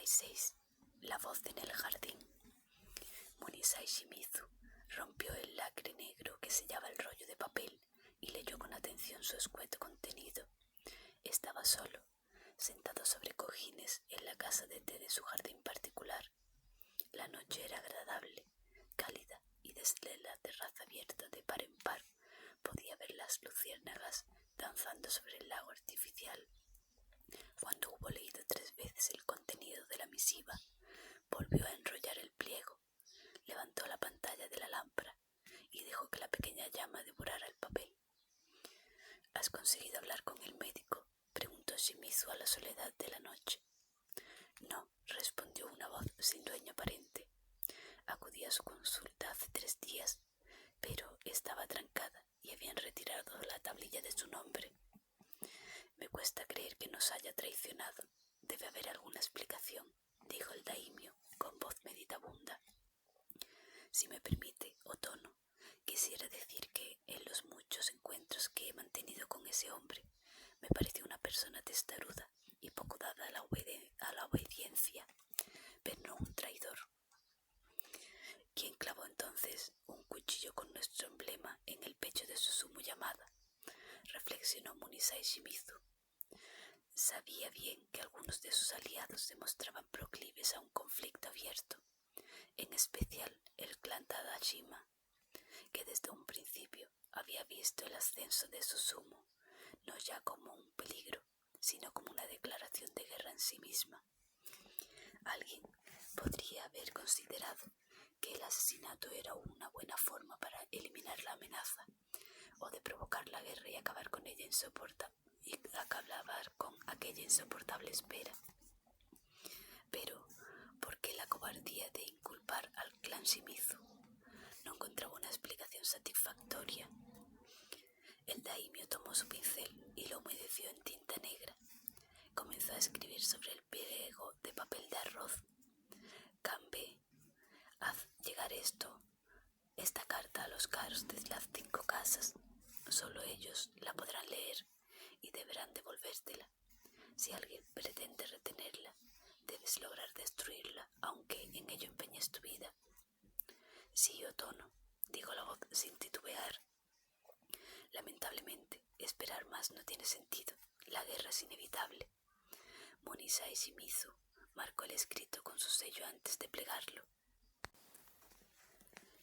36. La voz en el jardín. Munisai Shimizu rompió el lacre negro que sellaba el rollo de papel y leyó con atención su escueto contenido. Estaba solo, sentado sobre cojines en la casa de té de su jardín particular. La noche era agradable, cálida, y desde la terraza abierta de par en par podía ver las luciérnagas danzando sobre el lago artificial. Cuando hubo leído 3 veces el contenido de la misiva, volvió a enrollar el pliego, levantó la pantalla de la lámpara y dejó que la pequeña llama devorara el papel. ¿Has conseguido hablar con el médico?, preguntó Shimizu a la soledad de la noche. No, respondió una voz sin dueño aparente. Acudí a su consulta hace 3 días, pero estaba trancada y habían retirado la tablilla de su nombre. Me cuesta creer que nos haya traicionado. Debe haber alguna explicación, dijo el daimio con voz meditabunda. Si me permite, Otono, quisiera decir que en los muchos encuentros que he mantenido con ese hombre, me pareció una persona testaruda y poco dada a la obediencia, pero no un traidor. ¿Quién clavó entonces un cuchillo con nuestro emblema en el pecho de Susumu Yamada?, reflexionó Munisai Shimizu. Sabía bien que algunos de sus aliados se mostraban proclives a un conflicto abierto, en especial el clan Tadashima, que desde un principio había visto el ascenso de Susumu no ya como un peligro, sino como una declaración de guerra en sí misma. Alguien podría haber considerado que el asesinato era una buena forma para eliminar la amenaza, o de provocar la guerra y acabar con aquella insoportable espera. Pero, ¿por qué la cobardía de inculpar al clan Shimizu? No encontraba una explicación satisfactoria. El daimio tomó su pincel y lo humedeció en tinta negra. Comenzó a escribir sobre el pliego de papel de arroz. Kanbei, haz llegar esta carta a los caros de las 5 casas. Solo ellos la podrán leer y deberán devolvértela. Si alguien pretende retenerla, debes lograr destruirla, aunque en ello empeñes tu vida. Sí, Otono, dijo la voz sin titubear. Lamentablemente, esperar más no tiene sentido. La guerra es inevitable. Munisai Shimizu marcó el escrito con su sello antes de plegarlo.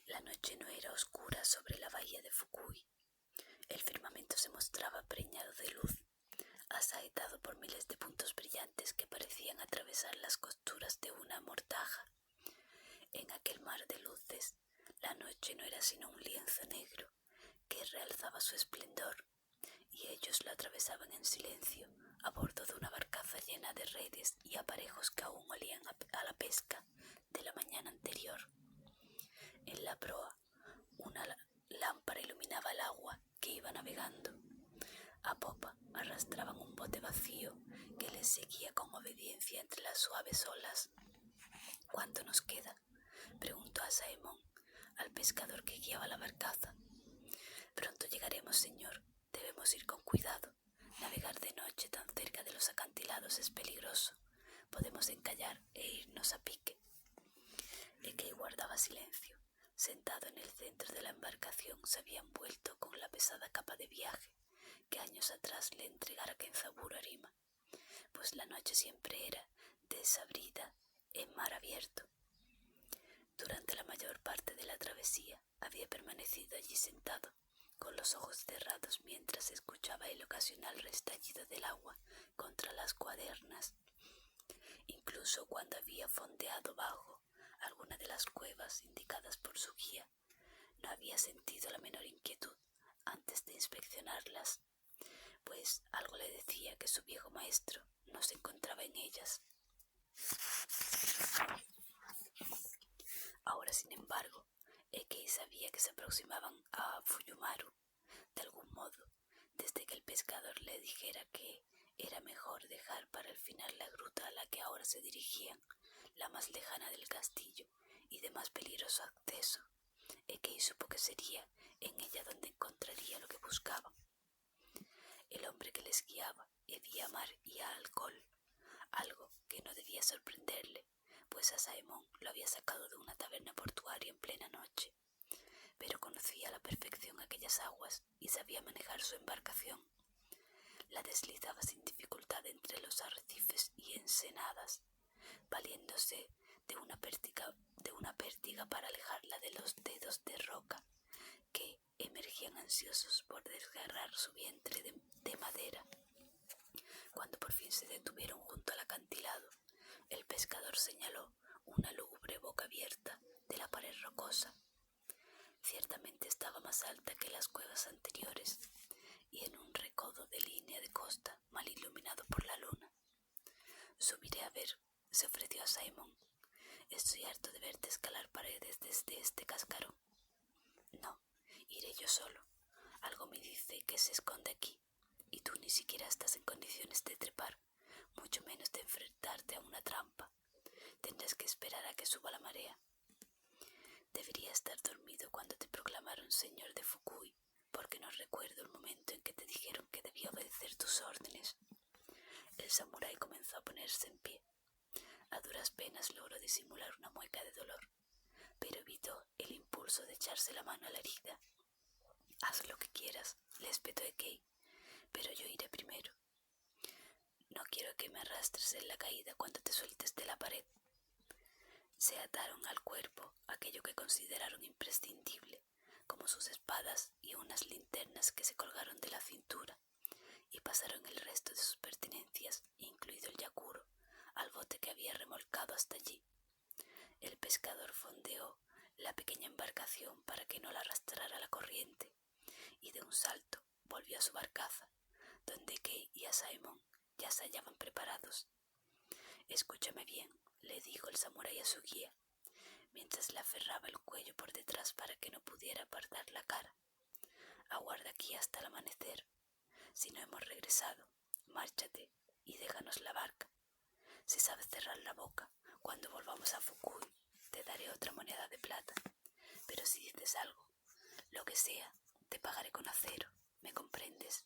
La noche no era oscura sobre la bahía de Fukui. El firmamento se mostraba preñado de luz, asaetado por miles de puntos brillantes que parecían atravesar las costuras de una mortaja. En aquel mar de luces, la noche no era sino un lienzo negro que realzaba su esplendor, y ellos lo atravesaban en silencio a bordo de una barcaza llena de redes y aparejos que aún olían a la pesca de la mañana anterior. En la proa, una lámpara iluminaba el agua que iba navegando. A popa arrastraban un bote vacío que les seguía con obediencia entre las suaves olas. ¿Cuánto nos queda?, preguntó Asaemon al pescador que guiaba la barcaza. Pronto llegaremos, señor. Debemos ir con cuidado. Navegar de noche tan cerca de los acantilados es peligroso. Podemos encallar e irnos a pique. Ekei guardaba silencio. Sentado en el centro de la embarcación se había envuelto con la pesada capa de viaje que años atrás le entregara Kenzaburo Arima, pues la noche siempre era desabrida en mar abierto. Durante la mayor parte de la travesía había permanecido allí sentado, con los ojos cerrados mientras escuchaba el ocasional restallido del agua contra las cuadernas. Incluso cuando había fondeado bajo alguna de las cuevas indicadas por su guía, no había sentido la menor inquietud antes de inspeccionarlas, pues algo le decía que su viejo maestro no se encontraba en ellas. Ahora, sin embargo, Ekei sabía que se aproximaban a Fuyumaru. De algún modo, desde que el pescador le dijera que era mejor dejar para el final la gruta a la que ahora se dirigían, la más lejana del castillo y de más peligroso acceso, Ekei supo que sería en ella donde encontraría lo que buscaban. El hombre que les guiaba hedía a mar y a alcohol, algo que no debía podía sorprenderle, pues a Saemón lo había sacado de una taberna portuaria en plena noche, pero conocía a la perfección aquellas aguas y sabía manejar su embarcación. La deslizaba sin dificultad entre los arrecifes y ensenadas, valiéndose de una pértiga para alejarla de los dedos de roca que emergían ansiosos por desgarrar su vientre de madera. Cuando por fin se detuvieron junto al acantilado, el pescador señaló una lúgubre boca abierta de la pared rocosa. Ciertamente estaba más alta que las cuevas anteriores y en un recodo de línea de costa mal iluminado por la luna. «Subiré a ver», se ofreció a Simon. «Estoy harto de verte escalar paredes desde este cascarón». «No, iré yo solo. Algo me dice que se esconde aquí, y tú ni siquiera estás en condiciones de trepar, mucho menos de enfrentarte a una trampa. Tendrás que esperar a que suba la marea». «Debería estar dormido cuando te proclamaron señor de Fukui, porque no recuerdo el momento en que te dijeron que debía obedecer tus órdenes». El samurái comenzó a ponerse en pie. A duras penas logró disimular una mueca de dolor, pero evitó el impulso de echarse la mano a la herida. «Haz lo que quieras», le espetó Ekei, «pero yo iré primero. No quiero que me arrastres en la caída cuando te sueltes de la pared». Se ataron al cuerpo aquello que consideraron imprescindible, como sus espadas y unas linternas que se colgaron de la cintura, y pasaron el resto de sus pertenencias, incluido el yakuro, al bote que había remolcado hasta allí. El pescador fondeó la pequeña embarcación para que no la arrastrara la corriente, y de un salto volvió a su barcaza, donde Kei y Asaemon ya se hallaban preparados. «Escúchame bien», le dijo el samurái a su guía, mientras le aferraba el cuello por detrás para que no pudiera apartar la cara. «Aguarda aquí hasta el amanecer. Si no hemos regresado, márchate y déjanos la barca. Si sabes cerrar la boca, cuando volvamos a Fukui, te daré otra moneda de plata. Pero si dices algo, lo que sea, te pagaré con acero. ¿Me comprendes?»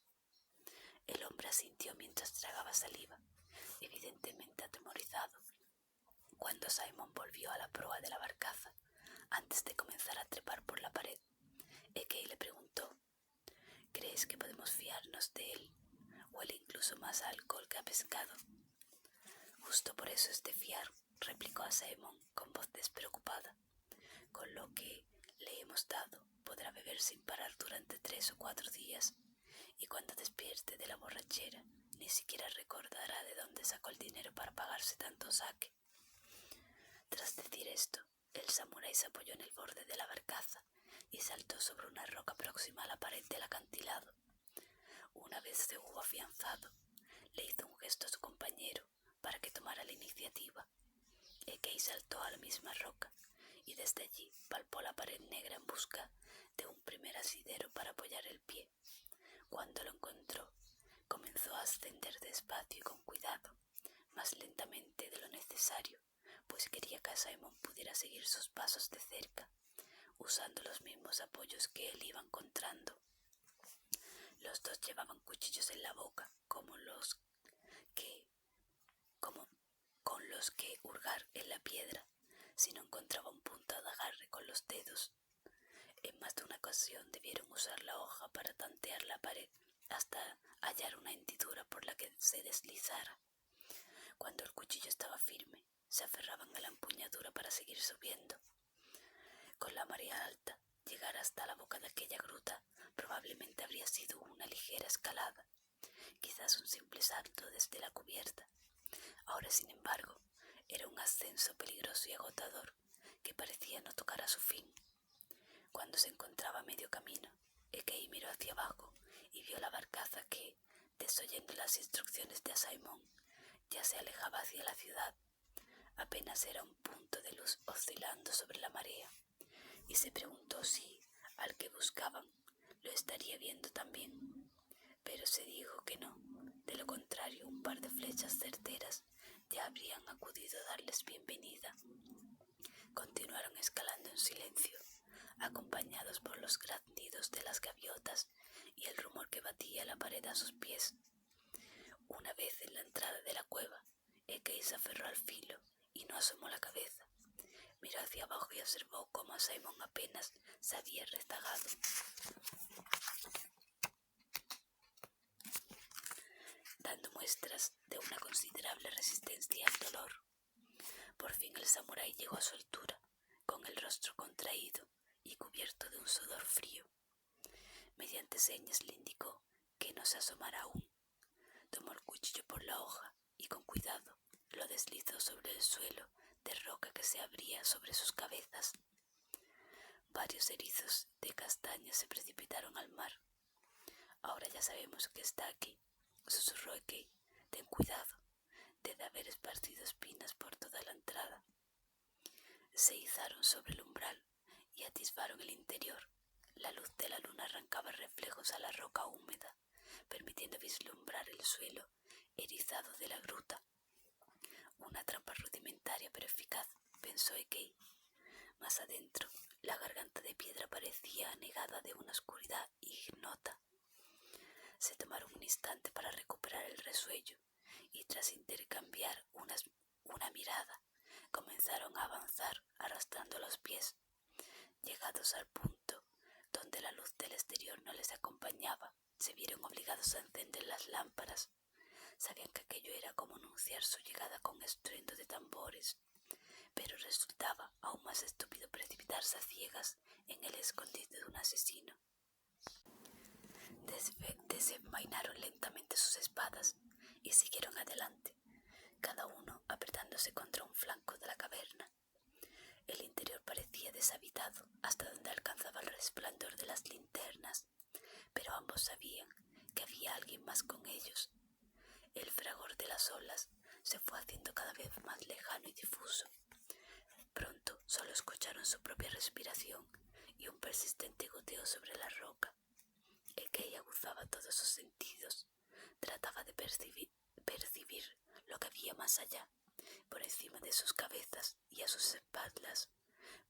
El hombre asintió mientras tragaba saliva, evidentemente atemorizado. Cuando Simon volvió a la proa de la barcaza, antes de comenzar a trepar por la pared, Ekei le preguntó: «¿Crees que podemos fiarnos de él? Huele incluso más a alcohol que a pescado». «Justo por eso es de fiar», replicó a Simon con voz despreocupada. «Con lo que le hemos dado, podrá beber sin parar durante 3 o 4 días, y cuando despierte de la borrachera, ni siquiera recordará de dónde sacó el dinero para pagarse tanto sake». Tras decir esto, el samurái se apoyó en el borde de la barcaza y saltó sobre una roca próxima a la pared del acantilado. Una vez se hubo afianzado, le hizo un gesto a su compañero para que tomara la iniciativa. Ekei saltó a la misma roca y desde allí palpó la pared negra en busca de un primer asidero para apoyar el pie. Cuando lo encontró, comenzó a ascender despacio y con cuidado, más lentamente de lo necesario, pues quería que Simon pudiera seguir sus pasos de cerca, usando los mismos apoyos que él iba encontrando. Los dos llevaban cuchillos en la boca, con los que hurgar en la piedra si no encontraba un punto de agarre con los dedos. En más de una ocasión debieron usar la hoja para tantear la pared hasta hallar una hendidura por la que se deslizara. Cuando el cuchillo estaba firme, se aferraban a la empuñadura para seguir subiendo. Con la marea alta, llegar hasta la boca de aquella gruta probablemente habría sido una ligera escalada, quizás un simple salto desde la cubierta. Ahora, sin embargo, era un ascenso peligroso y agotador que parecía no tocar a su fin. Cuando se encontraba a medio camino, Ekei miró hacia abajo y vio la barcaza que, desoyendo las instrucciones de Asaemon, ya se alejaba hacia la ciudad. Apenas era un punto de luz oscilando sobre la marea, y se preguntó si, al que buscaban, lo estaría viendo también. Pero se dijo que no, de lo contrario un par de flechas certeras ya habrían acudido a darles bienvenida. Continuaron escalando en silencio, acompañados por los graznidos de las gaviotas y el rumor que batía la pared a sus pies. Una vez en la entrada de la cueva, Ekei se aferró al filo y no asomó la cabeza. Miró hacia abajo y observó cómo Simon apenas se había rezagado. Dando muestras de una considerable resistencia al dolor. Por fin el samurái llegó a su altura, con el rostro contraído y cubierto de un sudor frío. Mediante señas le indicó que no se asomara aún. Tomó el cuchillo por la hoja y con cuidado lo deslizó sobre el suelo de roca que se abría sobre sus cabezas. Varios erizos de castaña se precipitaron al mar. Ahora ya sabemos que está aquí, susurró Ekei. Ten cuidado, debe haber esparcido espinas por toda la entrada. Se izaron sobre el umbral y atisbaron el interior. La luz de la luna arrancaba reflejos a la roca húmeda, permitiendo vislumbrar el suelo erizado de la gruta. Una trampa rudimentaria pero eficaz, pensó Ekei. Más adentro, la garganta de piedra parecía anegada de una oscuridad ignota. Se tomaron un instante para recuperar el resuello y tras intercambiar una mirada, comenzaron a avanzar arrastrando los pies. Llegados al punto donde la luz del exterior no les acompañaba, se vieron obligados a encender las lámparas. Sabían que aquello era como anunciar su llegada con estruendo de tambores, pero resultaba aún más estúpido precipitarse a ciegas en el escondite de un asesino. Desenvainaron lentamente sus espadas y siguieron adelante, cada uno apretándose contra un flanco de la caverna. El interior parecía deshabitado hasta donde alcanzaba el resplandor de las linternas, pero ambos sabían que había alguien más con ellos. El fragor de las olas se fue haciendo cada vez más lejano y difuso. Pronto solo escucharon su propia respiración y un persistente goteo sobre la roca. Ekei aguzaba todos sus sentidos. Trataba de percibir lo que había más allá, por encima de sus cabezas y a sus espaldas,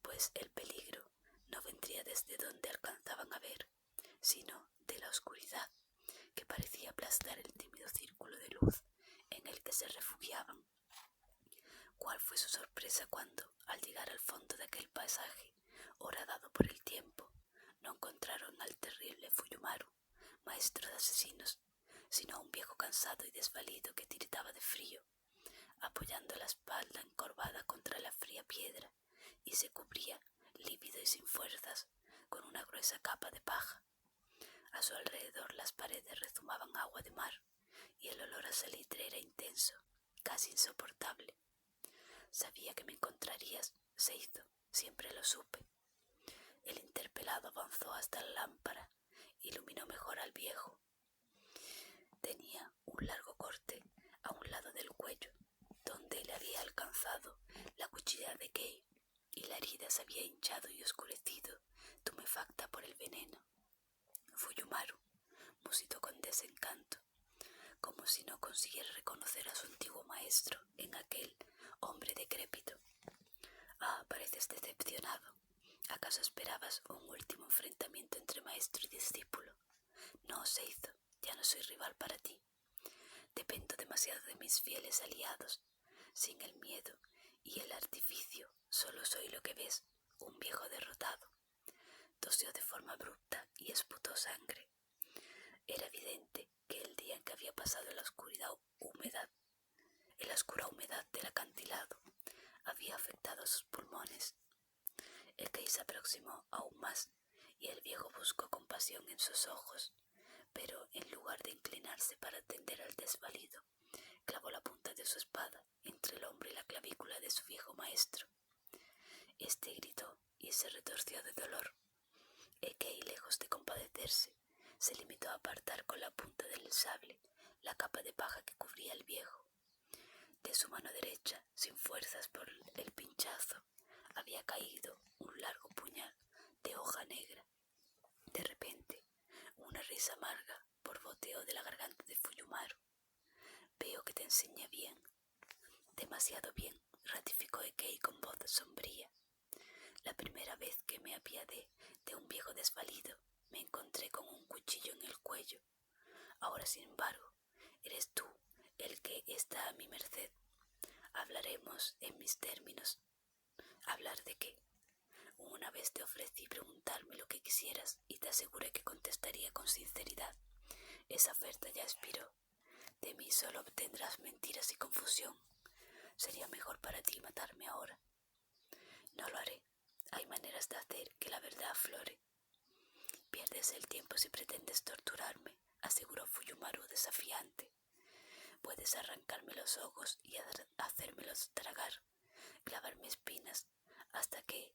pues el peligro no vendría desde donde alcanzaban a ver, sino de la oscuridad, que parecía aplastar el tímido círculo de luz en el que se refugiaban. ¿Cuál fue su sorpresa cuando, al llegar al fondo de aquel pasaje, horadado por el tiempo, no encontraron al terrible Fuyumaru, maestro de asesinos, sino a un viejo cansado y desvalido que tiritaba de frío, apoyando la espalda encorvada contra la fría piedra, y se cubría, lívido y sin fuerzas, con una gruesa capa de paja. A su alrededor las paredes rezumaban agua de mar, y el olor a salitre era intenso, casi insoportable. Sabía que me encontrarías, Seizo, siempre lo supe. El interpelado avanzó hasta la lámpara, iluminó mejor al viejo. Tenía un largo corte a un lado del cuello, donde le había alcanzado la cuchilla de Ekei, y la herida se había hinchado y oscurecido, tumefacta por el veneno. Fuyumaru, musitó con desencanto, como si no consiguiera reconocer a su antiguo maestro en aquel hombre decrépito. Ah, pareces decepcionado. ¿Acaso esperabas un último enfrentamiento entre maestro y discípulo? No, Seizo, ya no soy rival para ti. Dependo demasiado de mis fieles aliados. Sin el miedo y el artificio, solo soy lo que ves, un viejo derrotado. Tosió de forma abrupta y esputó sangre. Era evidente que el día en que había pasado en la oscura humedad del acantilado había afectado a sus pulmones. Ekei se aproximó aún más y el viejo buscó compasión en sus ojos, pero en lugar de inclinarse para atender al desvalido, clavó la punta de su espada entre el hombro y la clavícula de su viejo maestro. Este gritó y se retorció de dolor. Ekei, lejos de compadecerse, se limitó a apartar con la punta del sable la capa de paja que cubría al viejo. De su mano derecha, sin fuerzas por el pinchazo, había caído un largo puñal de hoja negra. De repente, una risa amarga borboteó de la garganta de Fuyumaru. Veo que te enseñé bien. Demasiado bien, ratificó Ekei con voz sombría. La primera vez que me apiadé de un viejo desvalido, me encontré con un cuchillo en el cuello. Ahora, sin embargo, eres tú el que está a mi merced. Hablemos en mis términos. ¿Hablar de qué? Una vez te ofrecí preguntarme lo que quisieras y te aseguré que contestaría con sinceridad. Esa oferta ya expiró. De mí solo obtendrás mentiras y confusión. Sería mejor para ti matarme ahora. No lo haré. Hay maneras de hacer que la verdad aflore. Pierdes el tiempo si pretendes torturarme, aseguró Fuyumaru desafiante. Puedes arrancarme los ojos y hacérmelos tragar, clavarme espinas hasta que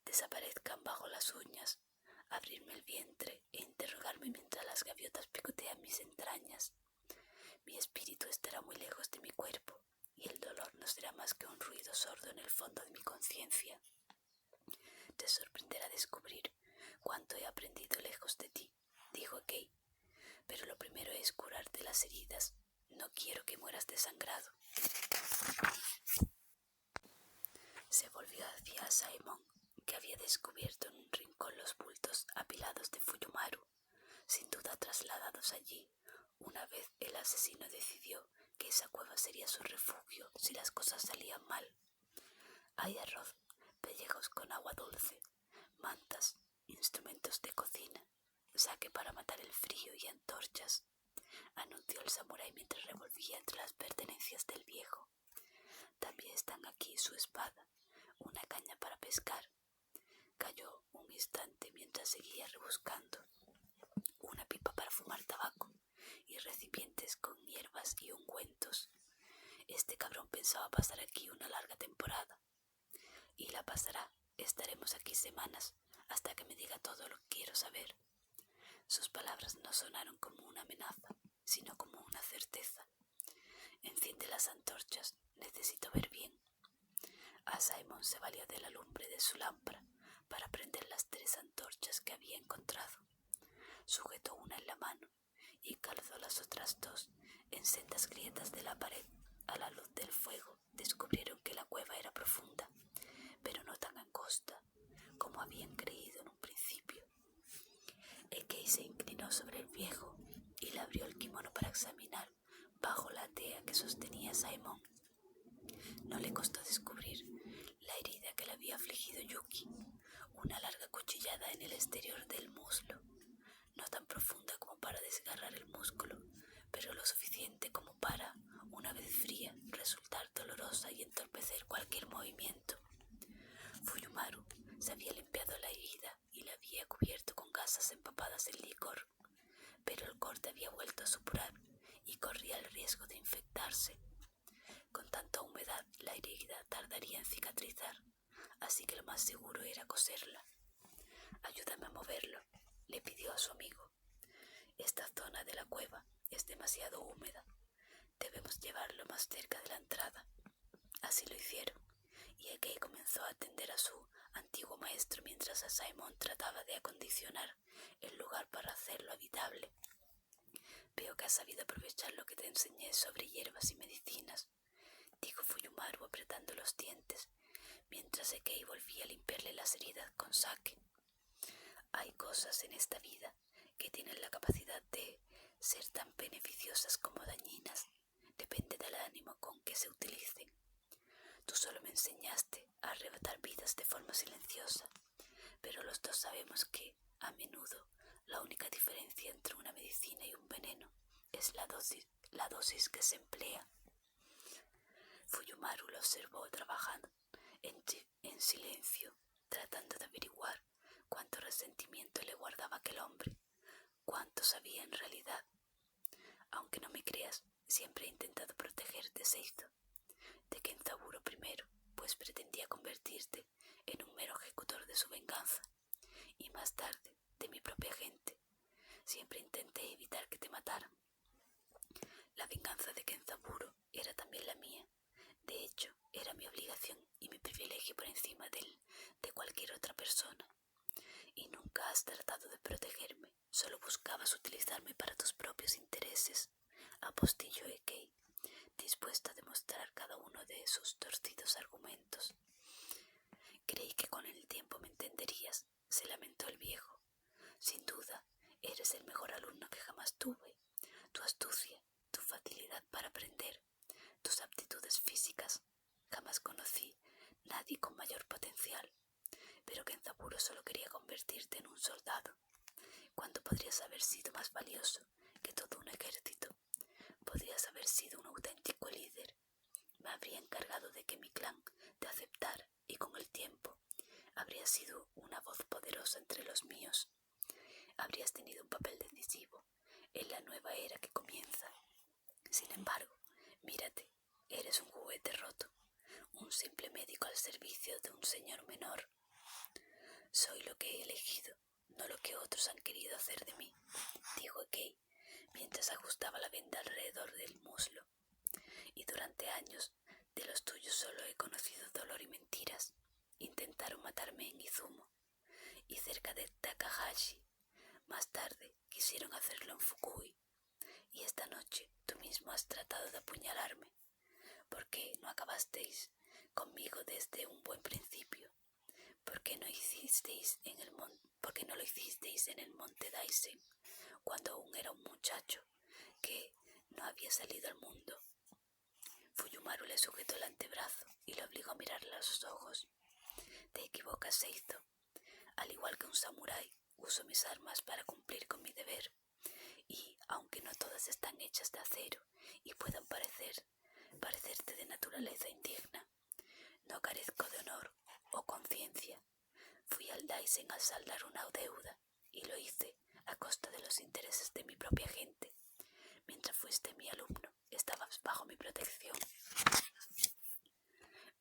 desaparezcan bajo las uñas, abrirme el vientre e interrogarme mientras las gaviotas picotean mis entrañas. Mi espíritu estará muy lejos de mi cuerpo y el dolor no será más que un ruido sordo en el fondo de mi conciencia. Te sorprenderá descubrir cuánto he aprendido lejos de ti, dijo Kei, pero lo primero es curarte las heridas. No quiero que mueras desangrado. Se volvió hacia Saemon, que había descubierto en un rincón los bultos apilados de Fuyumaru, sin duda trasladados allí una vez el asesino decidió que esa cueva sería su refugio si las cosas salían mal. Hay arroz, pellejos con agua dulce, mantas, instrumentos de cocina, saque para matar el frío y antorchas, anunció el samurái mientras revolvía entre las pertenencias del viejo. También están aquí su espada, una caña para pescar. Calló un instante mientras seguía rebuscando, una pipa para fumar tabaco y recipientes con hierbas y ungüentos. Este cabrón pensaba pasar aquí una larga temporada. Y la pasará. Estaremos aquí semanas hasta que me diga todo lo que quiero saber. Sus palabras no sonaron como una amenaza, sino como una certeza. Enciende las antorchas, necesito ver bien. Saemon se valió de la lumbre de su lámpara para prender las 3 antorchas que había encontrado. Sujetó una en la mano y calzó las otras 2 en sendas grietas de la pared. A la luz del fuego descubrieron que la cueva era profunda, pero no tan angosta como habían creído en un principio. Ekei se inclinó sobre el viejo y le abrió el kimono para examinar bajo la tea que sostenía Saemon. No le costó descubrir la herida que le había afligido Yuki, una larga cuchillada en el exterior del muslo, no tan profunda como para desgarrar el músculo, pero lo suficiente como para, una vez fría, resultar dolorosa y entorpecer cualquier movimiento. Fuyumaru se había limpiado la herida y la había cubierto con gasas empapadas en licor, pero el corte había vuelto a supurar y corría el riesgo de infectarse. Con tanta humedad la herida tardaría en cicatrizar, así que lo más seguro era coserla. «Ayúdame a moverlo», le pidió a su amigo. «Esta zona de la cueva es demasiado húmeda. Debemos llevarlo más cerca de la entrada». Así lo hicieron, y Ekei comenzó a atender a su antiguo maestro mientras Saemon trataba de acondicionar el lugar para hacerlo habitable. «Veo que has sabido aprovechar lo que te enseñé sobre hierbas y medicinas», dijo Fuyumaru apretando los dientes, mientras Ekei volvía a limpiarle las heridas con sake. «Hay cosas en esta vida que tienen la capacidad de ser tan beneficiosas como dañinas. Depende del ánimo con que se utilicen. Tú solo me enseñaste a arrebatar vidas de forma silenciosa, pero los dos sabemos que, a menudo, la única diferencia entre una medicina y un veneno es la dosis que se emplea». Fuyumaru lo observó trabajando en silencio, tratando de averiguar cuánto resentimiento le guardaba aquel hombre, cuánto sabía en realidad. «Aunque no me creas, siempre he intentado protegerte, Seizo, de Kenzaburo primero, pues pretendía convertirte en un mero ejecutor de su venganza, y más tarde de mi propia gente. Siempre intenté evitar que te mataran. La venganza de Kenzaburo era también la mía. De hecho, era mi obligación y mi privilegio por encima de cualquier otra persona. Y nunca has tratado de protegerme, solo buscabas utilizarme para tus propios intereses», apostilló Ekei, dispuesto a demostrar cada uno de sus torcidos argumentos. «Creí que con el tiempo me entenderías», se lamentó el viejo. «Sin duda, eres el mejor alumno que jamás tuve. Tu astucia, tu facilidad para aprender, tus aptitudes físicas. Jamás conocí seguro solo quería convertirte en un soldado, cuando podrías haber sido más valioso que todo un ejército. Podrías haber sido un auténtico líder. Me habría encargado de que mi clan te aceptara y con el tiempo habrías sido una voz poderosa entre los míos. Habrías tenido un papel decisivo en la nueva era que comienza. Sin embargo, mírate, eres un juguete roto, un simple médico al servicio de un señor menor. Soy lo que he elegido, no lo que otros han querido hacer de mí, dijo Kay, mientras ajustaba la venda alrededor del muslo. Y durante años de los tuyos solo he conocido dolor y mentiras. Intentaron matarme en Izumo y cerca de Takahashi. Más tarde quisieron hacerlo en Fukui. Y esta noche tú mismo has tratado de apuñalarme. ¿Por qué no acabasteis conmigo desde un buen principio? ¿Por qué no lo hicisteis en el monte Daisen, cuando aún era un muchacho que no había salido al mundo? Fuyumaru le sujetó el antebrazo y lo obligó a mirarle a los ojos. Te equivocas, Seizo. Al igual que un samurái, uso mis armas para cumplir con mi deber. Y, aunque no todas están hechas de acero y puedan parecerte de naturaleza indigna, no carezco de honor o conciencia. Fui al Daisen a saldar una deuda y lo hice a costa de los intereses de mi propia gente. Mientras fuiste mi alumno, estabas bajo mi protección.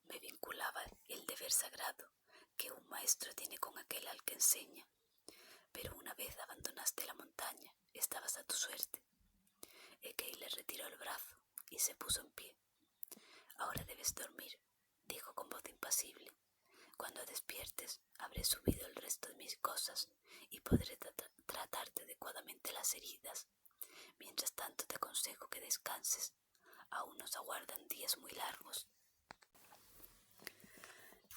Me vinculaba el deber sagrado que un maestro tiene con aquel al que enseña. Pero una vez abandonaste la montaña, estabas a tu suerte. Ekei le retiró el brazo y se puso en pie. Ahora debes dormir, dijo con voz impasible. Cuando despiertes, habré subido el resto de mis cosas y podré tratarte adecuadamente las heridas. Mientras tanto te aconsejo que descanses. Aún nos aguardan días muy largos.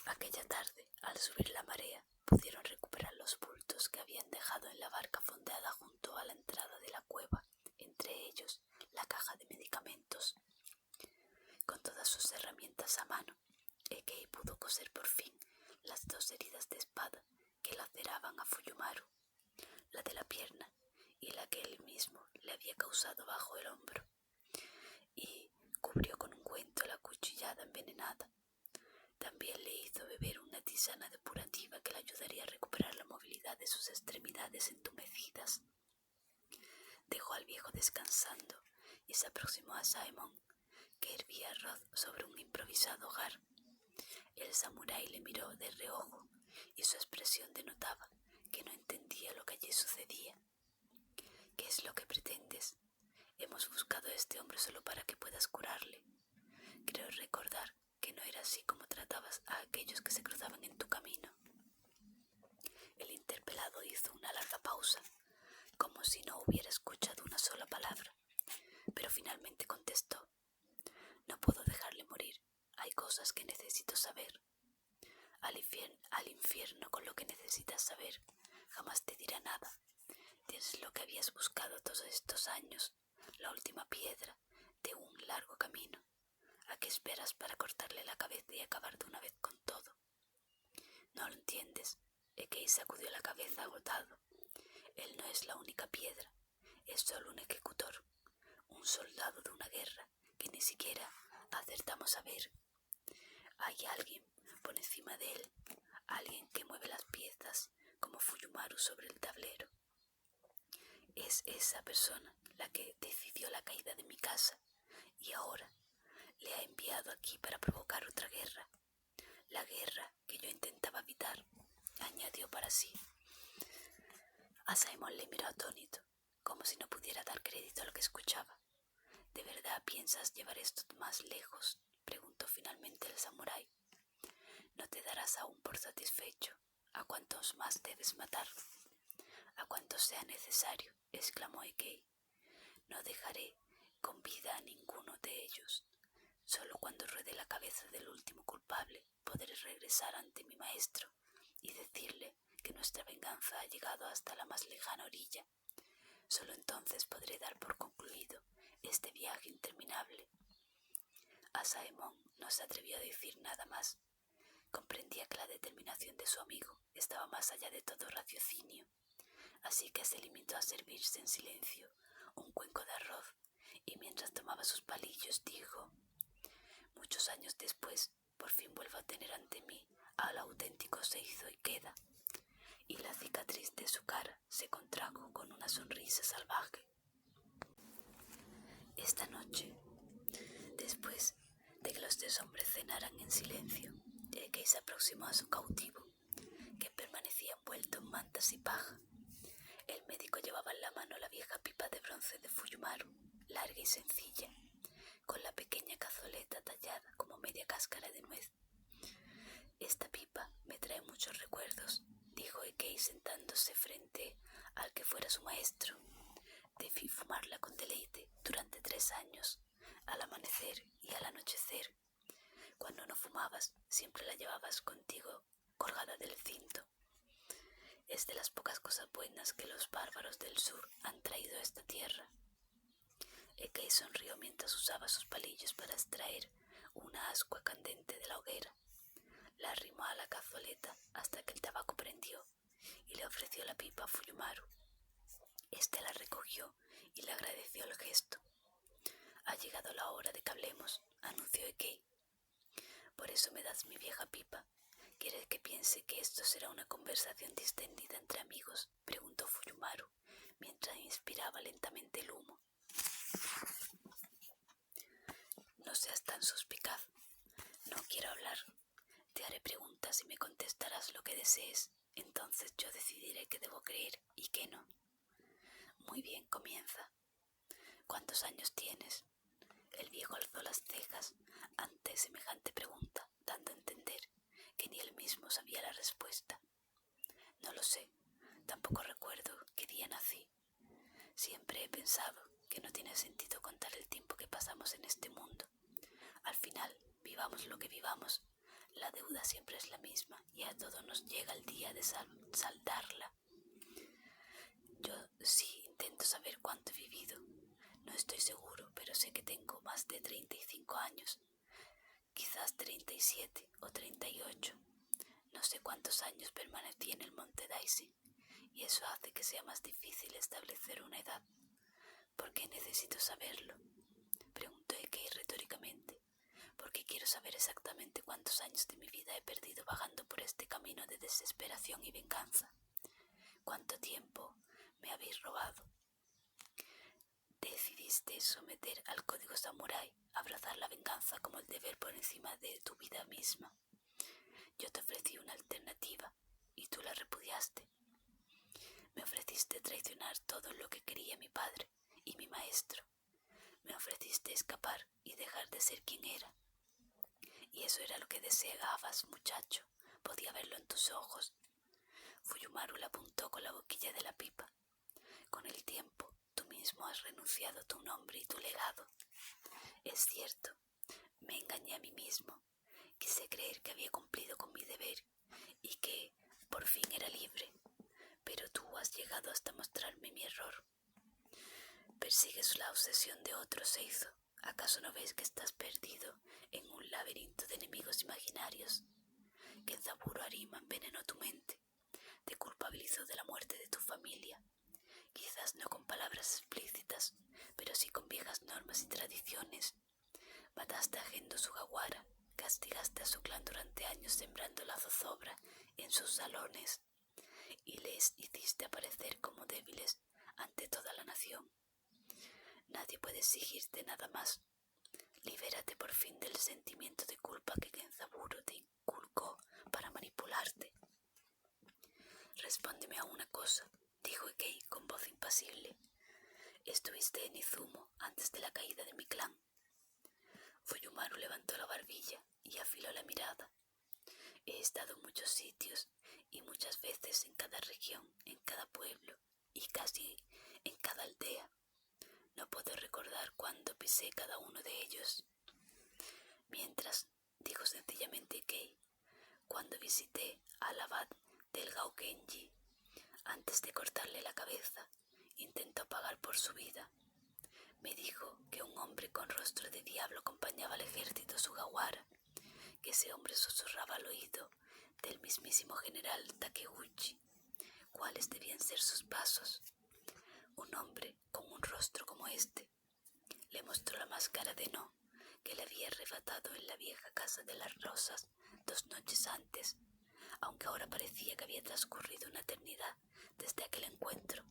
Aquella tarde, al subir la marea, pudieron recuperar los bultos que habían dejado en la barca fondeada junto a la entrada de la cueva, entre ellos la caja de medicamentos. Con todas sus herramientas a mano, Ekei pudo coser por fin las 2 heridas de espada que laceraban a Fuyumaru, la de la pierna y la que él mismo le había causado bajo el hombro, y cubrió con ungüento la cuchillada envenenada. También le hizo beber una tisana depurativa que le ayudaría a recuperar la movilidad de sus extremidades entumecidas. Dejó al viejo descansando y se aproximó a Saemon, que hervía arroz sobre un improvisado hogar. El samurái le miró de reojo y su expresión denotaba que no entendía lo que allí sucedía. ¿Qué es lo que pretendes? Hemos buscado a este hombre solo para que puedas curarle. Creo recordar que no era así como tratabas a aquellos que se cruzaban en tu camino. El interpelado hizo una larga pausa, como si no hubiera escuchado una sola palabra, pero finalmente contestó. No puedo dejarle morir. Hay cosas que necesito saber. Al infierno con lo que necesitas saber. Jamás te dirá nada. Tienes lo que habías buscado todos estos años, la última piedra de un largo camino. ¿A qué esperas para cortarle la cabeza y acabar de una vez con todo? No lo entiendes. Ekei sacudió la cabeza agotado. Él no es la única piedra. Es solo un ejecutor. Un soldado de una guerra que ni siquiera acertamos a ver. Hay alguien por encima de él. Alguien que mueve las piezas como Fuyumaru sobre el tablero. Es esa persona la que decidió la caída de mi casa y ahora le ha enviado aquí para provocar otra guerra. La guerra que yo intentaba evitar, añadió para sí. A Simon le miró atónito, como si no pudiera dar crédito a lo que escuchaba. ¿De verdad piensas llevar esto más lejos?, preguntó finalmente el samurái. No te darás aún por satisfecho. ¿A cuántos más debes matar? A cuantos sea necesario, exclamó Ekei. No dejaré con vida a ninguno de ellos. Solo cuando ruede la cabeza del último culpable podré regresar ante mi maestro y decirle que nuestra venganza ha llegado hasta la más lejana orilla. Solo entonces podré dar por concluido este viaje interminable. A Saemon no se atrevió a decir nada más. Comprendía que la determinación de su amigo estaba más allá de todo raciocinio, así que se limitó a servirse en silencio un cuenco de arroz y mientras tomaba sus palillos dijo: «Muchos años después, por fin vuelvo a tener ante mí al auténtico Seizo Ikeda», y la cicatriz de su cara se contrajo con una sonrisa salvaje. Esta noche, después de que los tres hombres cenaran en silencio, Ekei se aproximó a su cautivo, que permanecía envuelto en mantas y paja. El médico llevaba en la mano la vieja pipa de bronce de Fuyumaru, larga y sencilla, con la pequeña cazoleta tallada como media cáscara de nuez. «Esta pipa me trae muchos recuerdos», dijo Ekei sentándose frente al que fuera su maestro. «Debí fumarla con deleite durante 3 años, al amanecer y al anochecer. Cuando no fumabas, siempre la llevabas contigo colgada del cinto. Es de las pocas cosas buenas que los bárbaros del sur han traído a esta tierra». Ekei sonrió mientras usaba sus palillos para extraer una ascua candente de la hoguera. La arrimó a la cazoleta hasta que el tabaco prendió y le ofreció la pipa a Fuyumaru. Este la recogió y le agradeció el gesto. «Ha llegado la hora de que hablemos», anunció Ekei. «Por eso me das mi vieja pipa. ¿Quieres que piense que esto será una conversación distendida entre amigos?», preguntó Fuyumaru, mientras inspiraba lentamente el humo. «No seas tan suspicaz. No quiero hablar. Te haré preguntas y me contestarás lo que desees. Entonces yo decidiré qué debo creer y qué no». «Muy bien, comienza. ¿Cuántos años tienes?». El viejo alzó las cejas ante semejante pregunta, dando a entender que ni él mismo sabía la respuesta. «No lo sé. Tampoco recuerdo qué día nací. Siempre he pensado que no tiene sentido contar el tiempo que pasamos en este mundo. Al final, vivamos lo que vivamos, la deuda siempre es la misma y a todos nos llega el día de saldarla. Yo sí intento saber cuánto he vivido. No estoy seguro, pero sé que tengo más de 35 años. Quizás 37 o 38. No sé cuántos años permanecí en el monte Daisy, y eso hace que sea más difícil establecer una edad». «¿Por qué necesito saberlo?», preguntó Ekei retóricamente. «Porque quiero saber exactamente cuántos años de mi vida he perdido vagando por este camino de desesperación y venganza. ¿Cuánto tiempo me habéis robado? Decidiste someter al código samurái, abrazar la venganza como el deber por encima de tu vida misma. Yo te ofrecí una alternativa y tú la repudiaste. Me ofreciste traicionar todo lo que quería mi padre y mi maestro. Me ofreciste escapar y dejar de ser quien era. Y eso era lo que deseabas, muchacho. Podía verlo en tus ojos». Fuyumaru le apuntó con la boquilla de la pipa. «Con el tiempo, tú mismo has renunciado a tu nombre y tu legado. Es cierto, me engañé a mí mismo. Quise creer que había cumplido con mi deber y que por fin era libre. Pero tú has llegado hasta mostrarme mi error. Persigues la obsesión de otro Seizo. ¿Acaso no ves que estás perdido en un laberinto de enemigos imaginarios? Kenzaburo Arima envenenó tu mente. Te culpabilizó de la muerte de tu familia. Quizás no con palabras explícitas, pero sí con viejas normas y tradiciones. Mataste a Gendo Sugawara, castigaste a su clan durante años sembrando la zozobra en sus salones y les hiciste aparecer como débiles ante toda la nación. Nadie puede exigirte nada más. Libérate por fin del sentimiento de culpa que Kenzaburo te inculcó para manipularte». «Respóndeme a una cosa», dijo Ekei con voz impasible. «¿Estuviste en Izumo antes de la caída de mi clan?». Fuyumaru levantó la barbilla y afiló la mirada. «He estado en muchos sitios y muchas veces en cada región, en cada pueblo y casi en cada aldea. No puedo recordar cuándo pisé cada uno de ellos. Mientras», dijo sencillamente Ekei, «cuando visité al abad del Gaukenji, antes de cortarle la cabeza, intentó pagar por su vida. Me dijo que un hombre con rostro de diablo acompañaba al ejército Sugawara, Ese hombre susurraba al oído del mismísimo general Takeuchi cuáles debían ser sus pasos. Un hombre con un rostro como este le mostró la máscara de No que le había arrebatado en la vieja casa de las Rosas 2 noches antes, aunque ahora parecía que había transcurrido una eternidad desde aquel encuentro.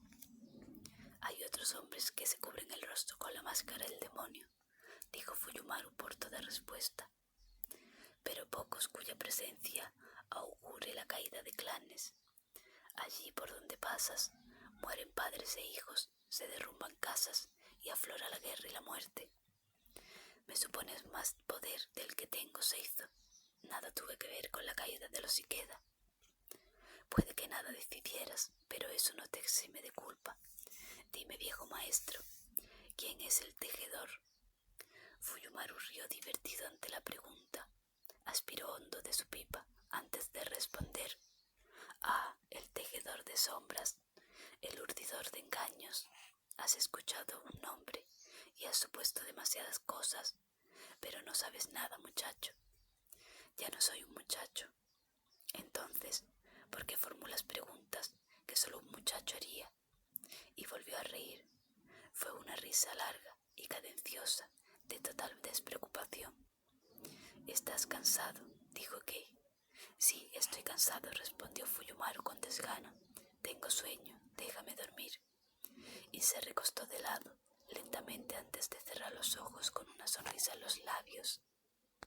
Hay otros hombres que se cubren el rostro con la máscara del demonio, dijo Fuyumaru por toda respuesta, pero pocos cuya presencia augure la caída de clanes. Allí por donde pasas, mueren padres e hijos, se derrumban casas y aflora la guerra y la muerte. Me supones más poder del que tengo, Seizo. Nada tuve que ver con la caída de los Ikeda. Puede que nada decidieras, pero eso no te exime de culpa. Dime, viejo maestro, ¿quién es el tejedor? Fuyumaru rió divertido ante la pregunta. Aspiró hondo de su pipa antes de responder. Ah, el tejedor de sombras, el urdidor de engaños. Has escuchado un nombre y has supuesto demasiadas cosas, pero no sabes nada, muchacho. Ya no soy un muchacho. Entonces, ¿por qué formulas preguntas que solo un muchacho haría? Y volvió a reír. Fue una risa larga y cadenciosa, de total despreocupación. ¿Estás cansado?, dijo Kei. Sí, estoy cansado, respondió Fuyumaru con desgano. Tengo sueño, déjame dormir. Y se recostó de lado, lentamente antes de cerrar los ojos con una sonrisa en los labios.